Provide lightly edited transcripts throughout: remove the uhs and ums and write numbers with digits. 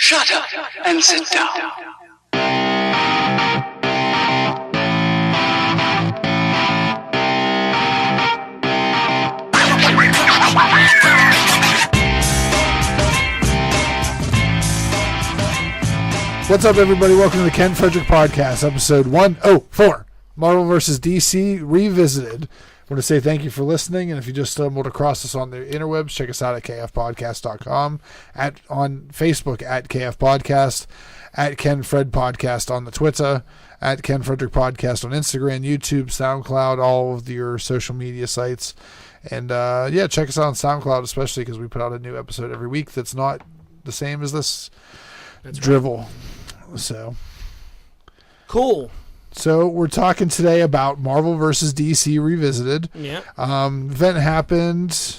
Shut up and sit down. What's up, everybody? Welcome to the Ken Frederick Podcast, episode 104, Marvel vs. DC Revisited. I want to say thank you for listening, and if you just stumbled across us on the interwebs, check us out at kfpodcast.com, on Facebook at kfpodcast, at Ken Fred Podcast on the Twitter, at Ken Frederick Podcast on Instagram, YouTube, SoundCloud, all of your social media sites. And check us out on SoundCloud, especially because we put out a new episode every week that's not the same as this drivel. So cool. So we're talking today about Marvel vs. DC Revisited. Yeah. Event happened.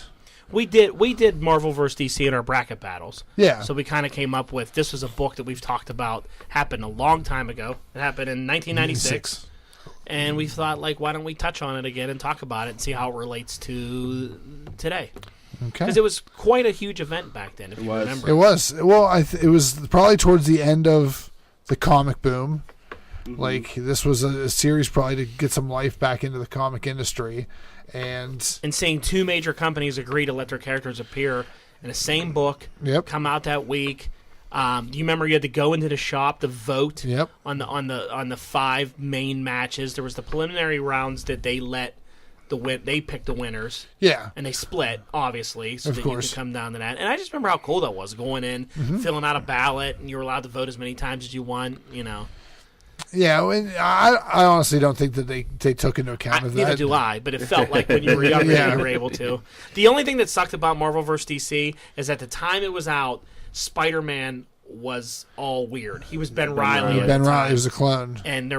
We did Marvel vs. DC in our bracket battles. Yeah. So we kind of came up with, this was a book that we've talked about, happened a long time ago. It happened in 1996. And we thought, why don't we touch on it again and talk about it and see how it relates to today. Okay. Because it was quite a huge event back then, if you remember. It was. Well, it was probably towards the end of the comic boom. Mm-hmm. This was a series probably to get some life back into the comic industry. And seeing two major companies agree to let their characters appear in the same book, come out that week. Do you remember you had to go into the shop to vote on the five main matches? There was the preliminary rounds that they let they picked the winners. Yeah. And they split, obviously, so that you could come down to that. And I just remember how cool that was, going in, filling out a ballot, and you were allowed to vote as many times as you want, Yeah, and I honestly don't think that they took into account of that. Neither do I, but it felt like when you were younger you were able to. The only thing that sucked about Marvel vs. DC is at the time it was out, Spider-Man was all weird. He was Ben Reilly. Ben Reilly was a clone, and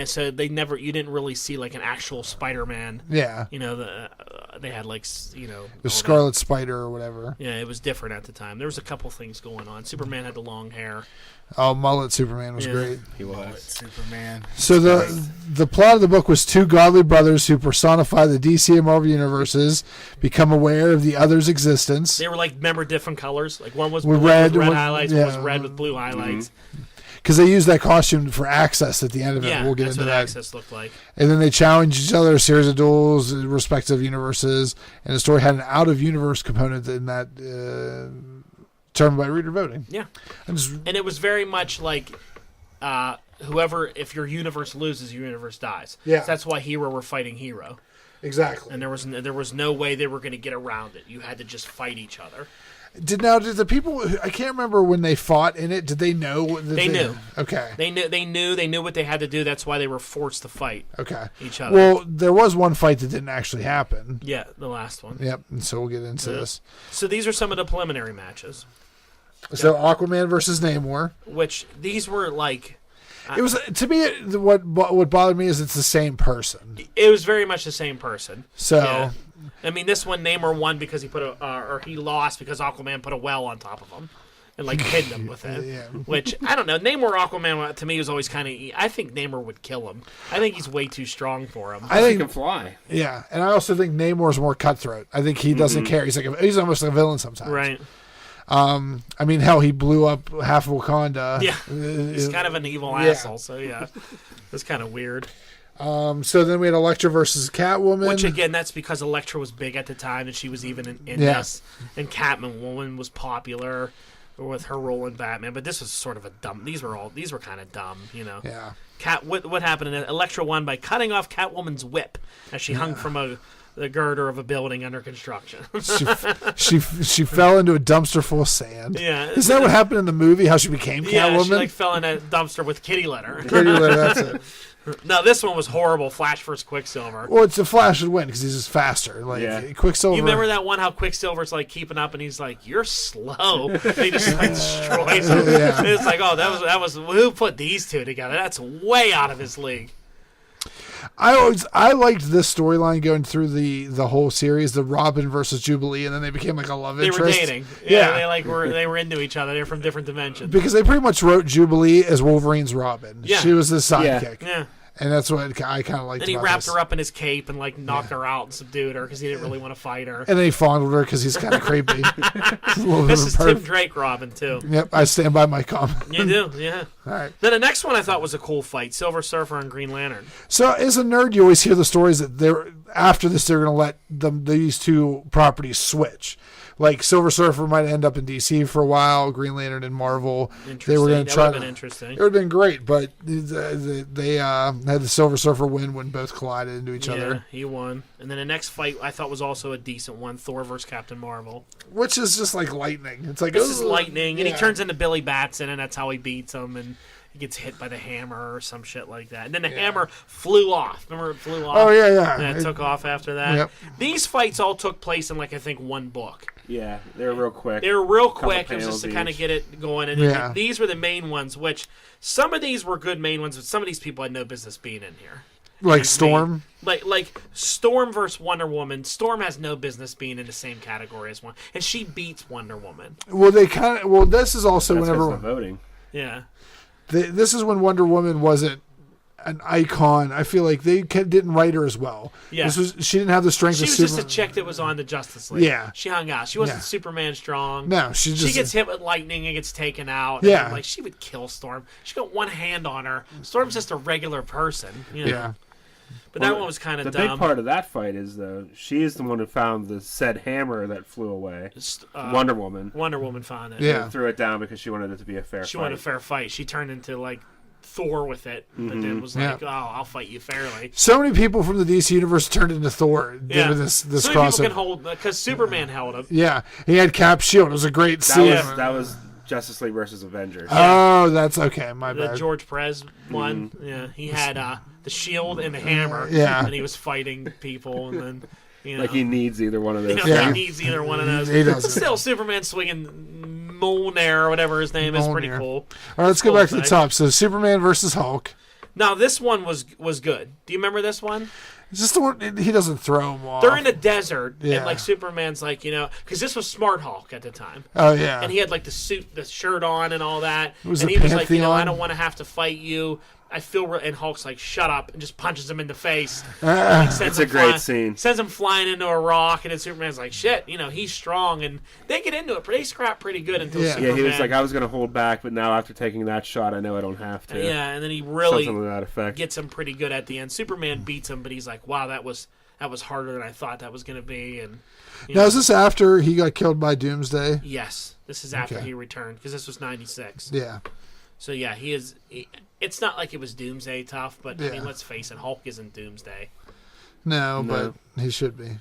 so you didn't really see an actual Spider-Man. Yeah, they had the Scarlet Spider or whatever. Yeah, it was different at the time. There was a couple things going on. Superman had the long hair. Oh, mullet Superman was great. He was. Mullet Superman. So the plot of the book was two godly brothers who personify the DC and Marvel universes become aware of the other's existence. They were remember different colors. One was blue with red highlights, one was red with blue highlights. Because they used that costume for Access at the end of it. We'll get into that. Access looked like. And then they challenged each other, a series of duels in respective universes, and the story had an out-of-universe component in that determined by reader voting. Yeah. And it was very much if your universe loses, your universe dies. Yeah. So that's why Hero were fighting Hero. Exactly. And there was no way they were going to get around it. You had to just fight each other. Did the people? I can't remember when they fought in it. Did they know? They knew. Okay. They knew what they had to do. That's why they were forced to fight. Okay. Each other. Well, there was one fight that didn't actually happen. Yeah, the last one. Yep. And so we'll get into this. So these are some of the preliminary matches. So Aquaman versus Namor. Which these were it was, to me, what bothered me is it's the same person. It was very much the same person. So. Yeah. I mean, this one Namor won because he lost because Aquaman put a well on top of him and pinned him with it. Yeah. Which I don't know. Namor Aquaman to me was always kind of. I think Namor would kill him. I think he's way too strong for him. I think he can fly. Yeah, and I also think Namor's more cutthroat. I think he doesn't care. He's almost like a villain sometimes. Right. I mean, hell, he blew up half of Wakanda. Yeah. He's kind of an evil asshole. So yeah, it's kind of weird. So then we had Elektra versus Catwoman. Which, again, that's because Elektra was big at the time, and she was even in this. And Catwoman was popular with her role in Batman. But this was sort of a dumb... These were kind of dumb, Yeah. What happened? Elektra won by cutting off Catwoman's whip as she hung from the girder of a building under construction. she fell into a dumpster full of sand. Yeah. Is that what happened in the movie, how she became Catwoman? Yeah, she fell in a dumpster with kitty litter. Kitty litter, that's it. No, this one was horrible. Flash versus Quicksilver. Well, it's a Flash would win because he's just faster. Quicksilver. You remember that one? How Quicksilver's keeping up, and he's like, "You're slow." And he just destroys him. Yeah. It's that was who put these two together? That's way out of his league. I liked this storyline going through the whole series, the Robin versus Jubilee, and then they became like a love interest. They were dating. Yeah, they were into each other. They're from different dimensions. Because they pretty much wrote Jubilee as Wolverine's Robin. Yeah. She was the sidekick. Yeah. And that's what I kind of liked. Then he about wrapped this. her up in his cape and like knocked her out and subdued her because he didn't really want to fight her. And then he fondled her because he's kind of creepy. This is Tim Drake Robin too. Yep, I stand by my comment. You do, yeah. All right. Then the next one I thought was a cool fight: Silver Surfer and Green Lantern. So as a nerd, you always hear the stories that after this they're going to let these two properties switch. Like Silver Surfer might end up in DC for a while, Green Lantern and Marvel. They were going to try. That would have been interesting. It would have been great, but they had the Silver Surfer win when both collided into each other. Yeah, he won. And then the next fight I thought was also a decent one: Thor versus Captain Marvel. Which is just like lightning. It's like this is lightning, and he turns into Billy Batson, and that's how he beats him. And he gets hit by the hammer or some shit like that. And then the hammer flew off. Remember it flew off? Oh, yeah. And it took off after that. Yep. These fights all took place in, like, I think one book. Yeah, they were real quick. They were real quick. It was just to kind of get it going. And these were the main ones, which some of these were good main ones, but some of these people had no business being in here. Like Storm? Like Storm versus Wonder Woman. Storm has no business being in the same category as one. And she beats Wonder Woman. Well, this is also That's whenever... the voting. Yeah. This is when Wonder Woman wasn't an icon. I feel like they didn't write her as well. Yeah. She didn't have the strength of Superman. She was just a chick that was on the Justice League. Yeah. She hung out. She wasn't Superman strong. No, she gets hit with lightning and gets taken out. Yeah. And she would kill Storm. She got one hand on her. Storm's just a regular person. You know? Yeah. But that one was kind of dumb. The big part of that fight is, though, she is the one who found the said hammer that flew away. Wonder Woman. Wonder Woman found it. Yeah. And threw it down because she wanted it to be a fair fight. She wanted a fair fight. She turned into, like, Thor with it, but then was like, "Oh, I'll fight you fairly." So many people from the DC universe turned into Thor. Yeah, this so crossover. many people can hold because Superman held him. Yeah, he had Cap's shield. It was a great scene. That was Justice League versus Avengers. Oh, that's okay. My bad. The George Perez one. Yeah, he had the shield and the hammer. Yeah, and he was fighting people, and then. You know, like he needs either one of those. He needs either one of those. He doesn't. Still, Superman swinging Mjolnir or whatever his name is pretty cool. All right, let's go back to the top. So Superman versus Hulk. Now this one was good. Do you remember this one? It's just the one he doesn't throw him off. They're in the desert, and like Superman's like, because this was Smart Hulk at the time. Oh yeah, and he had like the suit, the shirt on, and all that. And he was like, I don't want to have to fight you. I feel, and Hulk's like, shut up, and just punches him in the face. It's a great scene. Sends him flying into a rock, and then Superman's like, shit, he's strong, and they get into it. They scrap pretty good until Superman. Yeah, he was like, I was going to hold back, but now after taking that shot, I know I don't have to. Yeah, and then he really something to that effect. Gets him pretty good at the end. Superman beats him, but he's like, wow, that was harder than I thought that was going to be. And now, is this after he got killed by Doomsday? Yes, this is after he returned, because this was 96. Yeah. So yeah, it's not like it was Doomsday tough, but I mean, let's face it, Hulk isn't Doomsday. No, but he should be.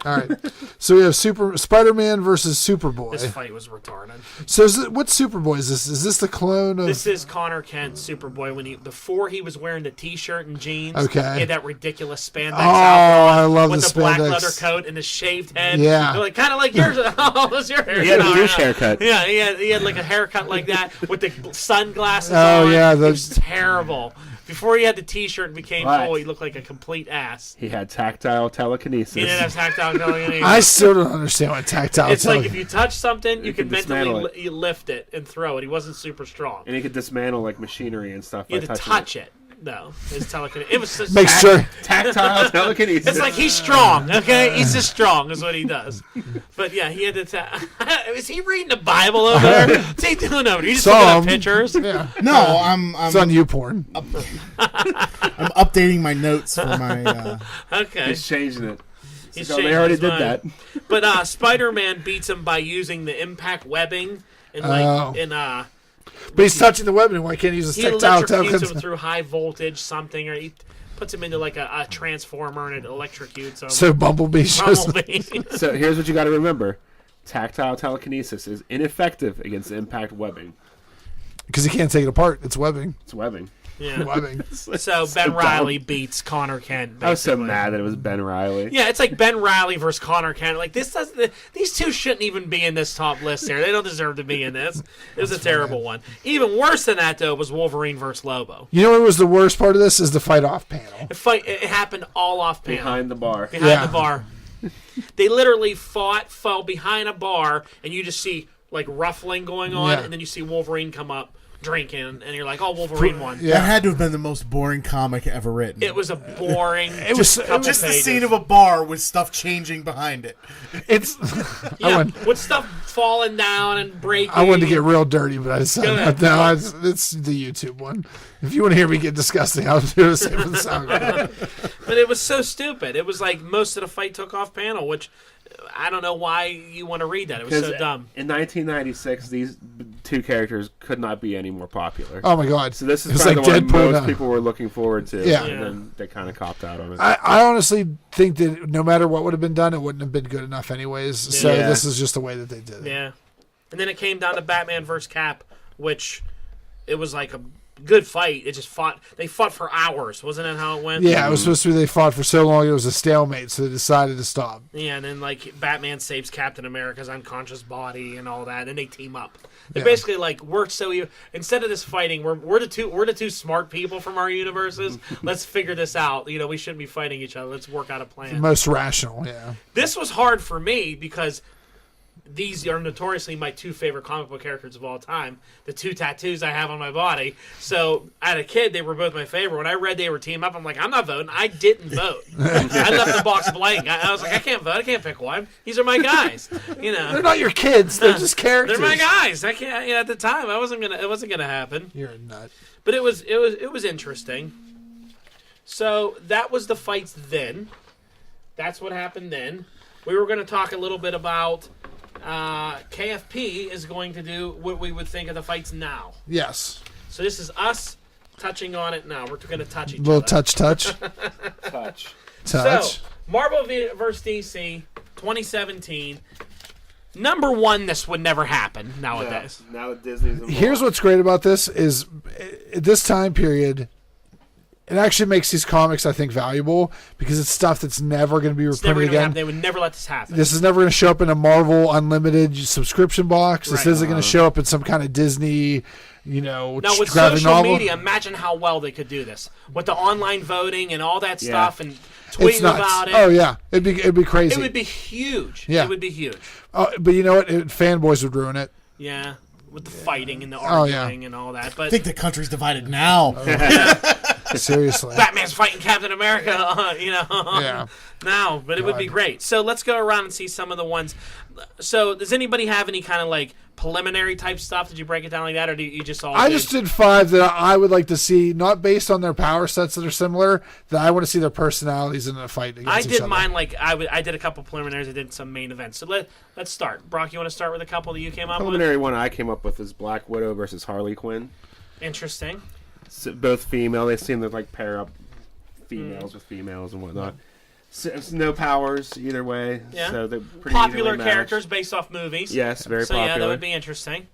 All right, so we have Spider-Man versus Superboy. This fight was retarded. So what Superboy is this? Is this the clone of? This is Connor Kent's Superboy before he was wearing the T-shirt and jeans. Okay. He had that ridiculous spandex outfit I love with the the black spandex. leather coat and the shaved head. Yeah. Kind of like yours. Oh, was your haircut? He had a douche haircut. Yeah, he had like a haircut like that with the sunglasses on. Oh yeah, it was terrible. Before he had the T-shirt and became cool, he looked like a complete ass. He had tactile telekinesis. He didn't have tactile telekinesis. I still don't understand what tactile. It's like if you touch something, you can mentally it. lift it and throw it. He wasn't super strong. And he could dismantle like machinery and stuff. You had to touch it. No, his telekinesis. It was just make sure tactile telekinesis. It's like he's strong. Okay, he's just strong is what he does. But yeah, he had to. Is he reading the Bible over there? What's he doing over there? You just looking at pictures? Yeah. No, I'm. It's on YouPorn. I'm updating my notes for my. Okay. He's changing it. He's they already did that. But Spider-Man beats him by using the impact webbing and But he's touching the webbing. Why can't he use his tactile electrocutes him through high voltage something, or he puts him into like a transformer and it electrocutes him. So Bumblebee. So here's what you got to remember: tactile telekinesis is ineffective against impact webbing. Because he can't take it apart. It's webbing. It's webbing. Yeah. Webbing. So Ben Reilly beats Connor Kent. Basically. I was so mad that it was Ben Reilly. Yeah, it's like Ben Reilly versus Connor Kent. Like these two shouldn't even be in this top list here. They don't deserve to be in this. It was a terrible one. Even worse than that though was Wolverine versus Lobo. You know what was the worst part of this is the fight off panel. It happened all off panel. Behind the bar. Behind the bar. They literally fell behind a bar, and you just see like ruffling going on, and then you see Wolverine come up drinking, and you're like, oh, Wolverine won. That had to have been the most boring comic ever written. It was a boring. Just the scene of a bar with stuff changing behind it. It's with stuff falling down and breaking. I wanted to get real dirty, but I decided no, it's the YouTube one. If you want to hear me get disgusting, I'll do the same with the SoundCloud. But it was so stupid. It was like most of the fight took off panel, which I don't know why you want to read that. It was so dumb. In 1996, these two characters could not be any more popular. Oh my god! So this is probably the one most people were looking forward to. Yeah. And then they kind of copped out on it. I honestly think that no matter what would have been done, it wouldn't have been good enough anyways. So this is just the way that they did it. Yeah. And then it came down to Batman vs. Cap, which it was like a good fight. It just they fought for hours. Wasn't that how it went? Yeah, it was supposed to be they fought for so long it was a stalemate, so they decided to stop. Yeah, and then like Batman saves Captain America's unconscious body and all that, and they team up. They're basically like, we're so instead of this fighting, we're the two smart people from our universes. Let's figure this out. You know, we shouldn't be fighting each other. Let's work out a plan. The most rational, yeah. This was hard for me because these are notoriously my two favorite comic book characters of all time. The two tattoos I have on my body. So, as a kid, they were both my favorite. When I read they were team up, I'm like, I'm not voting. I didn't vote. I left the box blank. I was like, I can't vote. I can't pick one. These are my guys. You know, they're not your kids. They're just characters. They're my guys. I can't. At the time, it wasn't gonna happen. You're a nut. But it was interesting. So that was the fights then. That's what happened then. We were going to talk a little bit about. KFP is going to do what we would think of the fights now. Yes. So this is us touching on it now. We're going to touch each little other. Touch. So, Marvel vs. DC 2017. Number one, this would never happen nowadays. Yeah, now that Disney's involved. Here's what's great about this is at this time period, it actually makes these comics, I think, valuable because it's stuff that's never going to be reprinted again. They would never let this happen. This is never going to show up in a Marvel Unlimited subscription box. This isn't going to show up in some kind of Disney, Now, with graphic social novel. media, imagine how well they could do this. With the online voting and all that stuff and tweeting about it. Oh, yeah. It'd be crazy. It would be huge. Yeah. It would be huge. But you know what? Fanboys would ruin it. Yeah. With the fighting and the arguing and all that. But I think the country's divided now. Seriously. Batman's fighting Captain America, Yeah. now. But it would be great. So let's go around and see some of the ones. So does anybody have any kind of like preliminary type stuff? Did you break it down like that, or do you just all? I just did 5 that I would like to see, not based on their power sets that are similar. That I want to see their personalities in a fight against each other. I did mine like I did a couple preliminaries. I did some main events. So let's start. Brock, you want to start with a couple that you came up with? Preliminary one I came up with is Black Widow versus Harley Quinn. Interesting. So both female. They seem to like pair up females with females and whatnot. So, no powers either way. Yeah. So they're pretty popular evenly matched. characters based off movies. Yes, very so popular. Yeah, that would be interesting.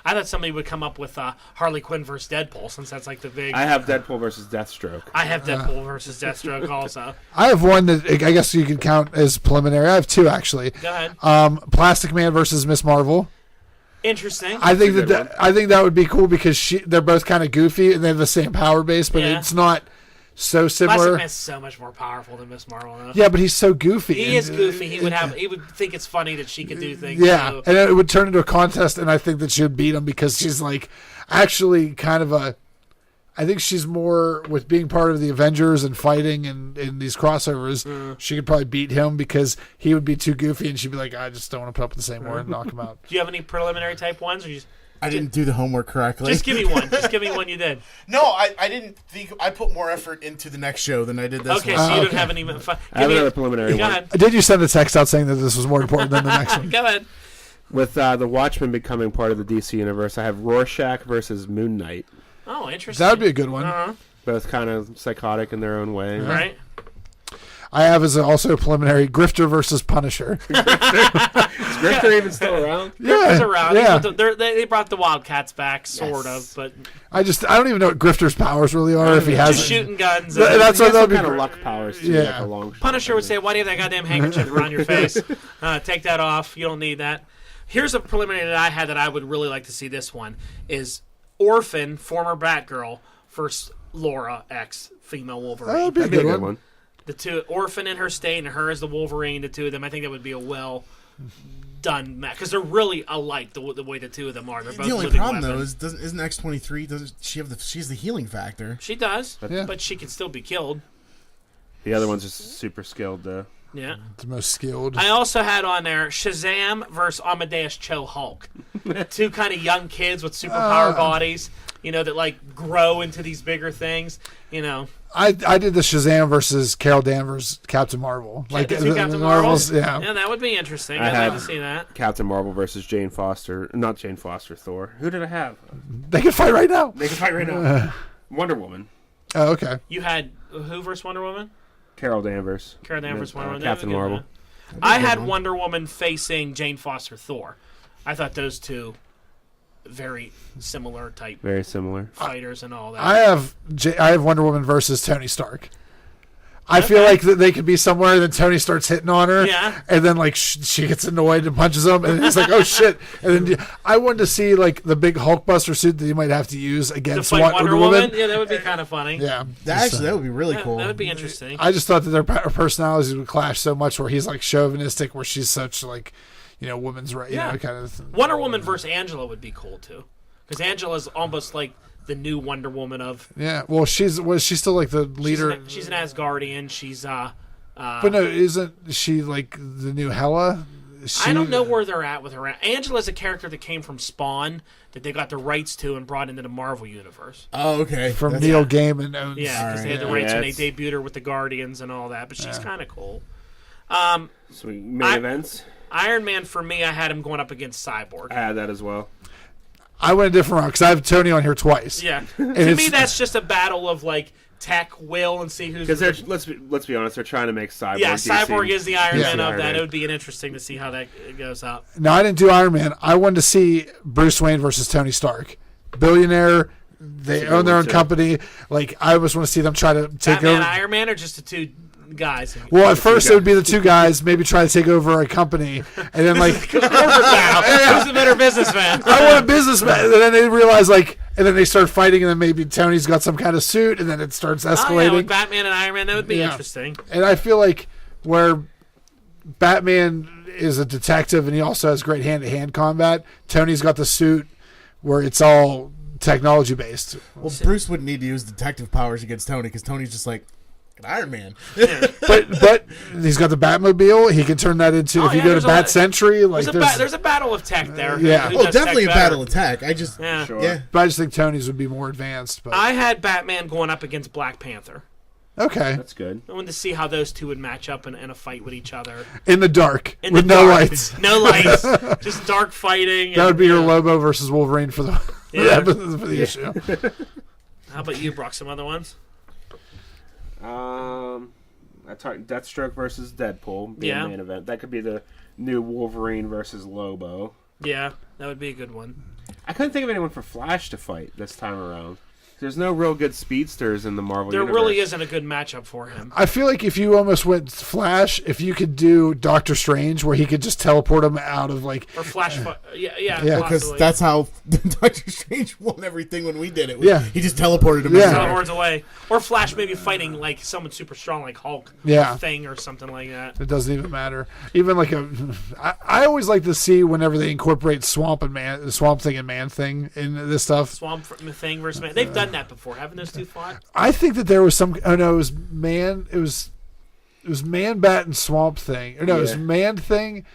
I thought somebody would come up with Harley Quinn versus Deadpool, since that's like the big. I have Deadpool versus Deathstroke. I have Deadpool versus Deathstroke also. I have one that I guess you could count as preliminary. I have 2 actually. Go ahead. Plastic Man versus Miss Marvel. Interesting. I think that would be cool because they're both kind of goofy and they have the same power base, but it's not so similar. Plastic Man's so much more powerful than Miss Marvel, though. Yeah, but he's so goofy. He is goofy. He would think it's funny that she could do things. Yeah, too. and it would turn into a contest, and I think that she would beat him because she's like actually kind of I think she's more with being part of the Avengers and fighting and in these crossovers. She could probably beat him because he would be too goofy, and she'd be like, I just don't want to put up with the same word and knock him out. Do you have any preliminary type ones? Or I didn't do the homework correctly. Just give me one. Just give me one you did. No, I didn't think. I put more effort into the next show than I did this Okay, one. so you don't have any. I have another preliminary Go one. ahead. Did you send a text out saying that this was more important than the next one? Go ahead. With the Watchmen becoming part of the DC universe, I have Rorschach versus Moon Knight. Oh, interesting. That would be a good one. Uh-huh. Both kind of psychotic in their own way. Right. I have as also a preliminary Grifter versus Punisher. Is Grifter even still around? Grifter's around. Yeah. They brought the Wildcats back, sort of, but I don't even know what Grifter's powers really are if he has just shooting guns. That's He what has that would some be. kind of luck powers too, like a long shot. Punisher would say, "Why do you have that goddamn handkerchief around your face? Take that off. You don't need that." Here's a preliminary that I had that I would really like to see. This one is Orphan, former Batgirl, versus Laura X, female Wolverine. That would be a That'd be a good good one. one. The two, Orphan in her state and her as the Wolverine, the two of them. I think that would be a well done because they're really alike the way the two of them are. They're both the only living problem weapons. though is isn't X-23? Doesn't she have she's the healing factor? She does, Yeah. but she can still be killed. The other one's just super skilled, though. Yeah. The most skilled. I also had on there Shazam versus Amadeus Cho Hulk. Two kind of young kids with superpower bodies, that like grow into these bigger things, I did the Shazam versus Carol Danvers Captain Marvel. Like the two Captain Marvels? Yeah. Yeah, that would be interesting. I I'd like to see that. Captain Marvel versus Jane Foster. Not Jane Foster, Thor. Who did I have? They can fight right now. They can fight right now. Wonder Woman. Oh, okay. You had who versus Wonder Woman? Carol Danvers. Carol Danvers, Wonder Woman. Captain Marvel. I had Wonder Woman facing Jane Foster Thor. I thought those two very similar type Very similar. fighters and all that. I have Wonder Woman versus Tony Stark. I feel like that they could be somewhere, and then Tony starts hitting on her, and then like she gets annoyed and punches him, and he's like, "Oh shit!" And then I wanted to see like the big Hulkbuster suit that you might have to use against to fight Wonder Woman. Yeah, that would be kind of funny. Yeah, That would be really cool. That would be interesting. I just thought that their personalities would clash so much, where he's like chauvinistic, where she's such like, woman's right, kind of thing. Wonder Woman versus Angela would be cool too, because Angela's almost like the new Wonder Woman of. Yeah, well, she's still like the leader? She's an Asgardian. She's but no, isn't she like the new Hela? I don't know where they're at with her. Angela's a character that came from Spawn that they got the rights to and brought into the Marvel universe. Oh, okay. From Neil Gaiman owns. Yeah, because they had the rights when they debuted her with the Guardians and all that. But she's kind of cool. Sweet. Main events? Iron Man, for me, I had him going up against Cyborg. I had that as well. I went a different route because I have Tony on here twice. Yeah. To me, that's just a battle of like tech, will, and see who's. Because let's be honest, they're trying to make Cyborg. Yeah, DC. Cyborg is the Iron Man of Iron that. Man. It would be interesting to see how that goes up. No, I didn't do Iron Man. I wanted to see Bruce Wayne versus Tony Stark. Billionaire. They own their own company. Like, I almost want to see them try to take Batman, over. Iron Man, or just the two guys? Well, at first it would be the two guys, maybe try to take over a company, and then like Who's the better businessman? I want a businessman, and then they realize like, and then they start fighting, and then maybe Tony's got some kind of suit, and then it starts escalating. With Batman and Iron Man, that would be interesting. And I feel like where Batman is a detective and he also has great hand-to-hand combat, Tony's got the suit where it's all technology based. Well, Bruce wouldn't need to use detective powers against Tony because Tony's just like an Iron Man. but he's got the Batmobile. He can turn that into if you go to Bat Century. Like there's a battle of tech there. Yeah. Who Oh, does definitely a tech better. battle of tech. I just Sure. But I just think Tony's would be more advanced. But I had Batman going up against Black Panther. okay, That's good. I wanted to see how those two would match up in a fight with each other. in the dark In with the no dark. lights. No lights. Just dark fighting. That would be your Lobo versus Wolverine for the for the issue. How about you, Brock? Some other ones? I talked Deathstroke versus Deadpool. Be a main event. That could be the new Wolverine versus Lobo. Yeah, that would be a good one. I couldn't think of anyone for Flash to fight this time around. There's no real good speedsters in the Marvel universe. There really isn't a good matchup for him. I feel like if you almost went Flash, if you could do Doctor Strange, where he could just teleport him out of like Or Flash. Yeah, because possibly. that's how Doctor Strange won everything when we did it. Yeah. He just teleported him. Yeah. teleports away. Or Flash maybe fighting like someone super strong like Hulk. Yeah. Or Thing or something like that. it doesn't even matter. Even like I always like to see whenever they incorporate Swamp Thing and Man Thing in this stuff. Swamp Thing versus Man. They've done that before. Haven't those two fought? I think that there was some. Oh no, it was Man. It was Man Bat and Swamp Thing. Or no, it was Man Thing.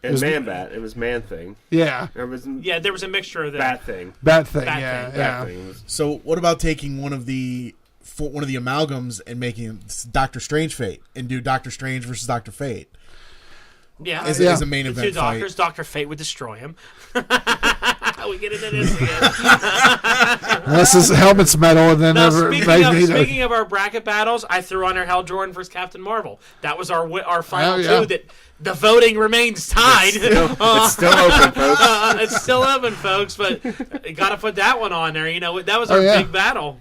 It was Man Bat. It was Man Thing. Yeah. There was There was a mixture of that. Bat Thing. Bat Thing. Bat yeah, Thing. yeah. Bat Thing was, So what about taking one of the amalgams and making Doctor Strange Fate and do Doctor Strange versus Doctor Fate Yeah. as a main The event two fight? doctors, Dr. Fate would destroy him. We get into this again. Unless his helmet's metal, and then Now, never. speaking of our bracket battles, I threw on our Hal Jordan versus Captain Marvel. That was our final two. That the voting remains tied. it's still open, folks. It's still open, folks. But you got to put that one on there. You know, that was our big battle.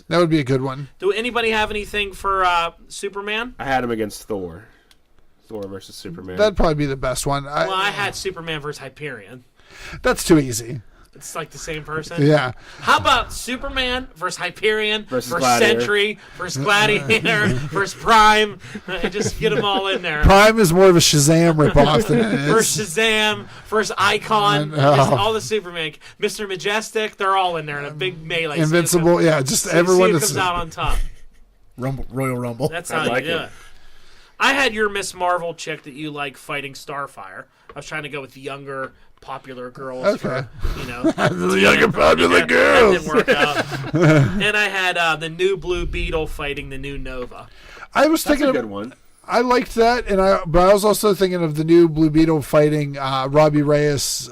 That would be a good one. Do anybody have anything for Superman? I had him against Thor. Thor versus Superman. That'd probably be the best one. I had Superman versus Hyperion. That's too easy. It's like the same person. Yeah. How about Superman versus Hyperion versus Gladiator. Sentry versus Gladiator versus Prime? Just get them all in there. Prime is more of a Shazam ripoff than it is. Versus Shazam versus Icon. Just all the Superman. Mr. Majestic, they're all in there in a big melee. Invincible, yeah, just everyone that's comes out on top. Royal Rumble. That's how you do it. I had your Miss Marvel chick that you like fighting Starfire. I was trying to go with the younger, popular girls. For, the younger, popular girls. That didn't work out. And I had the new Blue Beetle fighting the new Nova. I was thinking That's a good one. I liked that, but I was also thinking of the new Blue Beetle fighting Robbie Reyes,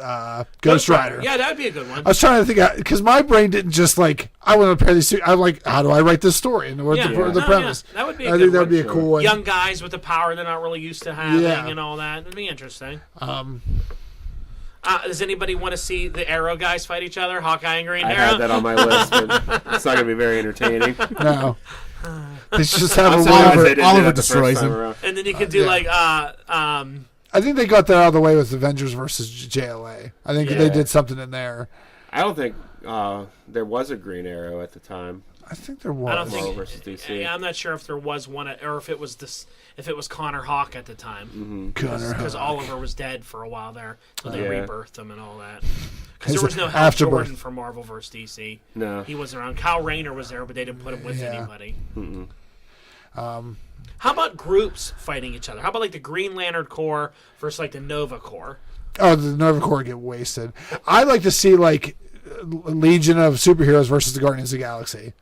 Ghost Rider. Yeah, that'd be a good one. I was trying to think because my brain didn't just like I want to pair these two. I'm like, how do I write this story and what's the premise? Yeah. That would be. I think that would be a cool one. Young guys with the power they're not really used to having and all that. It'd be interesting. Does anybody want to see the Arrow guys fight each other? Hawkeye and Green Arrow? I had that on my list, but it's not going to be very entertaining. No. They just have Oliver destroys him. And then you could do I think they got that out of the way with Avengers versus JLA. I think they did something in there. I don't think there was a Green Arrow at the time. I think there was. I don't think versus DC. Yeah, I'm not sure if there was one, or if it was Connor Hawk at the time. Because Oliver was dead for a while there, so they rebirthed him and all that. Because there was no Hal Jordan for Marvel vs. DC. No, he wasn't around. Kyle Rayner was there, but they didn't put him with anybody. How about groups fighting each other? How about like the Green Lantern Corps versus like the Nova Corps? Oh, the Nova Corps get wasted. I'd like to see like Legion of Superheroes versus the Guardians of the Galaxy.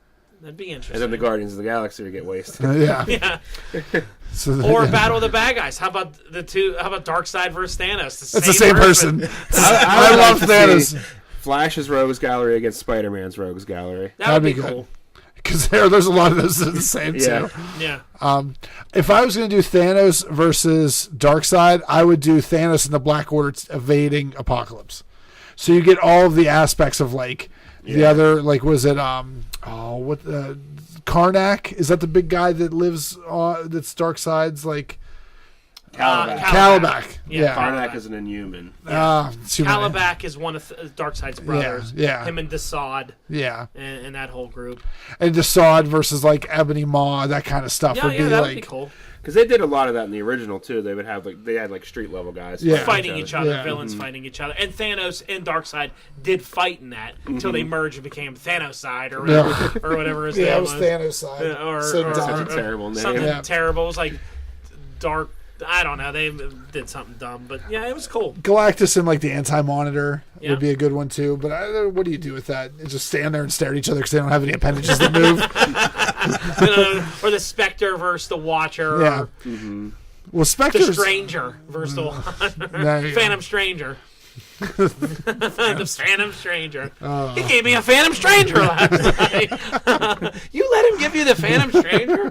That'd be interesting. And then the Guardians of the Galaxy would get wasted. Yeah. Or Battle of the Bad Guys. How about the two? How about Darkseid versus Thanos? It's the same person. I love Thanos. Flash's Rogues Gallery against Spider-Man's Rogues Gallery. That'd be cool. Because there's a lot of those that are the same too. Yeah. If I was going to do Thanos versus Darkseid, I would do Thanos and the Black Order evading Apocalypse. So you get all of the aspects of like the other, like was it Karnak? Is that the big guy that lives that's Darkseid's like Kalibak. Yeah. Karnak is an Inhuman. Kalibak is one of Darkseid's brothers. Yeah. Him and Desaad. Yeah. And that whole group. And Desaad versus like Ebony Maw, that kind of stuff would be that like would be cool. Because they did a lot of that in the original too. They would have they had street level guys fighting each other, villains fighting each other, and Thanos and Darkseid did fight in that until they merged and became Thanoside or whatever his name was. Thanoside. Or such a terrible name. Something terrible. It was like dark. I don't know. They did something dumb, but yeah, it was cool. Galactus and like the Anti-Monitor would be a good one too. But what do you do with that? Just stand there and stare at each other because they don't have any appendages that move. Or the Spectre versus the Watcher. Yeah. Well, Spectre's the Stranger versus the Watcher. Phantom Stranger. The Phantom Stranger. He gave me a Phantom Stranger last night. You let him give you the Phantom Stranger?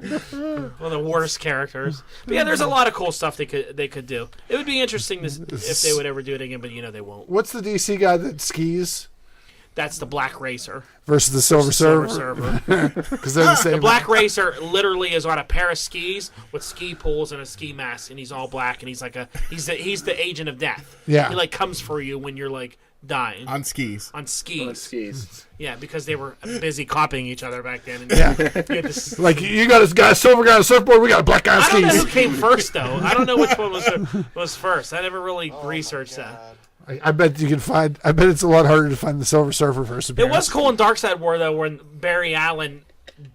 One of the worst characters. But yeah, there's a lot of cool stuff they could do. It would be interesting if they would ever do it again, but they won't. What's the DC guy that skis? That's the Black Racer. Versus the Silver Surfer. Because they're the same. The Black Racer literally is on a pair of skis with ski poles and a ski mask, and he's all black, and he's like he's the agent of death. Yeah. He comes for you when you're dying. On skis. Yeah, because they were busy copying each other back then. And you got a silver guy on a surfboard, we got a black guy on skis. I don't know who came first, though. I don't know which one was first. I never really researched that. I bet you can find. I bet it's a lot harder to find the Silver Surfer first. It was cool in Darkseid War though, when Barry Allen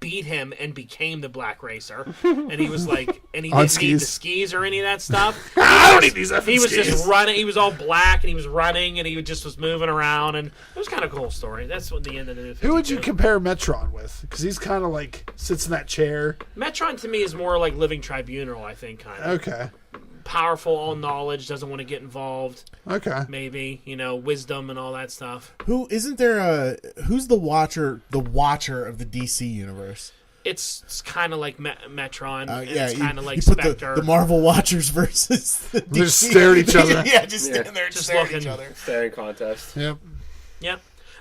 beat him and became the Black Racer, and he was and he didn't need the skis or any of that stuff. I don't need these skis. He was just running. He was all black and he was running and he just was moving around, and it was kind of a cool story. That's what the end of the New 52. Who would you compare Metron with? Because he's kind of sits in that chair. Metron to me is more like Living Tribunal. I think kind of. Okay. Powerful, all knowledge, doesn't want to get involved. Okay. Maybe, wisdom and all that stuff. Who's the Watcher of the DC universe? It's kind of like Metron. It's kind of like Spectre. The Marvel Watchers versus the DC. They just stare at each other. Just stand there and stare at each other. Staring contest. Yep.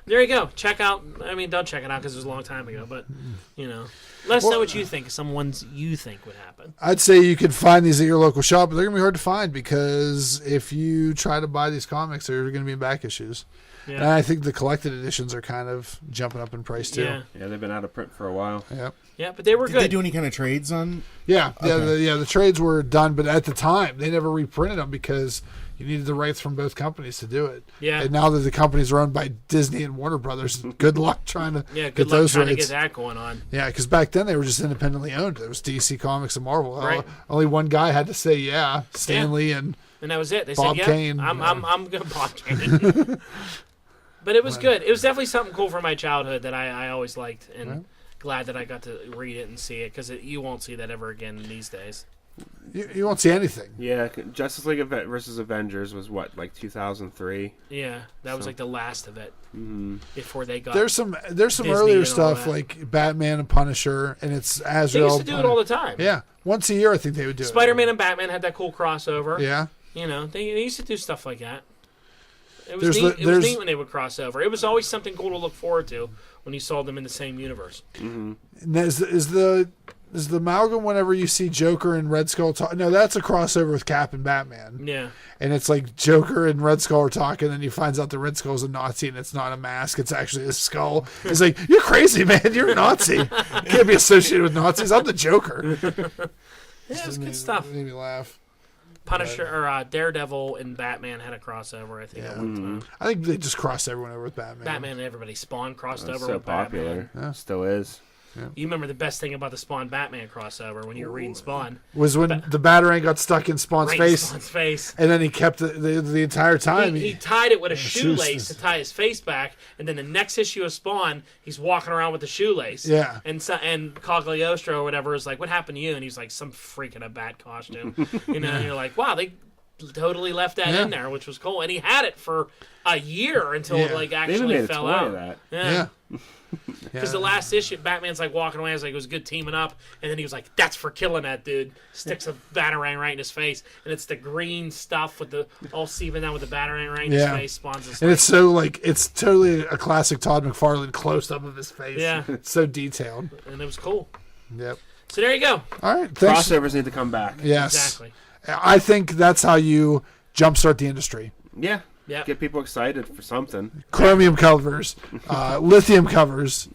There you go. Check out. I mean, don't check it out because it was a long time ago. But let us know what you think. Some ones you think would happen. I'd say you could find these at your local shop, but they're gonna be hard to find because if you try to buy these comics, they're gonna be in back issues. Yeah. And I think the collected editions are kind of jumping up in price too. Yeah. Yeah, they've been out of print for a while. Yep. Yeah, but they were Did good. they do any kind of trades on? Yeah, Okay. the trades were done, but at the time they never reprinted them because you needed the rights from both companies to do it. Yeah. And now that the companies are owned by Disney and Warner Brothers, good luck trying to Yeah, get good luck those trying to rights. get that going on. Yeah, because back then they were just independently owned. It was DC Comics and Marvel. Right. Only one guy had to say yeah, Stanley and And that was it. They Bob said, Kane. I'm going to Bob Kane. But it was good. It was definitely something cool from my childhood that I always liked. And glad that I got to read it and see it because you won't see that ever again these days. You won't see anything. Yeah, Justice League versus Avengers was what, like 2003? Yeah, that was like the last of it before they got. There's some Disney earlier and all stuff that. like Batman and Punisher, and it's They Azrael. used to do it all the time. Yeah, once a year I think they would do Spider-Man and Batman had that cool crossover. it. Yeah, You know, they used to do stuff like that. It There's was neat. It was there's- neat when they would cross over. It was always something cool to look forward to when you saw them in the same universe. And is the amalgam whenever you see Joker and Red Skull talk? No, that's a crossover with Cap and Batman. Yeah. And it's like Joker and Red Skull are talking, and he finds out the Red Skull's a Nazi, and it's not a mask; it's actually a skull. He's like, "You're crazy, man! You're a Nazi. You can't be associated with Nazis. I'm the Joker." Yeah, it was good stuff. Made me laugh. Punisher or Daredevil and Batman had a crossover, I think, at one time. I think they just crossed everyone over with Batman. Batman and everybody. Spawn crossed It's over so with popular. Batman. Still is. You remember the best thing about the Spawn Batman crossover when you were reading Spawn? Was when the Batarang got stuck in Spawn's Right in face, Spawn's face. and then he kept the entire time. He tied it with a shoelace. shoelace to tie his face back, and then the next issue of Spawn, he's walking around with the shoelace. Yeah. And Cogliostro or whatever is like, "What happened to you?" And he's like, "Some freak in a bat costume." You know, and you're like, "Wow, they totally left that in there," which was cool. And he had it for a year until it like They even actually made a fell toy out. of that. Yeah. Because the last issue, Batman's like walking away. I was like, it was good teaming up. And then he was like, "That's for killing that dude." Sticks a Batarang right in his face. And it's the green stuff with the all seeping down with the Batarang right in his face. Spawns his And it's so like it's totally a classic Todd McFarlane close up of his face. Yeah. It's so detailed. And it was cool. Yep. So there you go. All right. Thanks. Crossovers need to come back. Yes. Exactly. I think that's how you jumpstart the industry. Yeah. Yep. Get people excited for something. Chromium covers, lithium covers,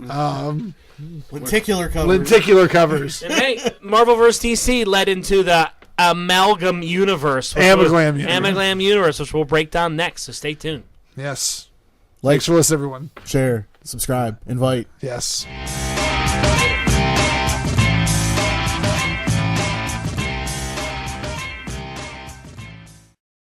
Lenticular cover. lenticular covers, And hey, Marvel vs. DC led into the Amalgam Universe. Amaglam Universe, which we'll break down next. So stay tuned. Yes. Like, Thanks for listening, everyone. share, subscribe, invite. Yes. Later.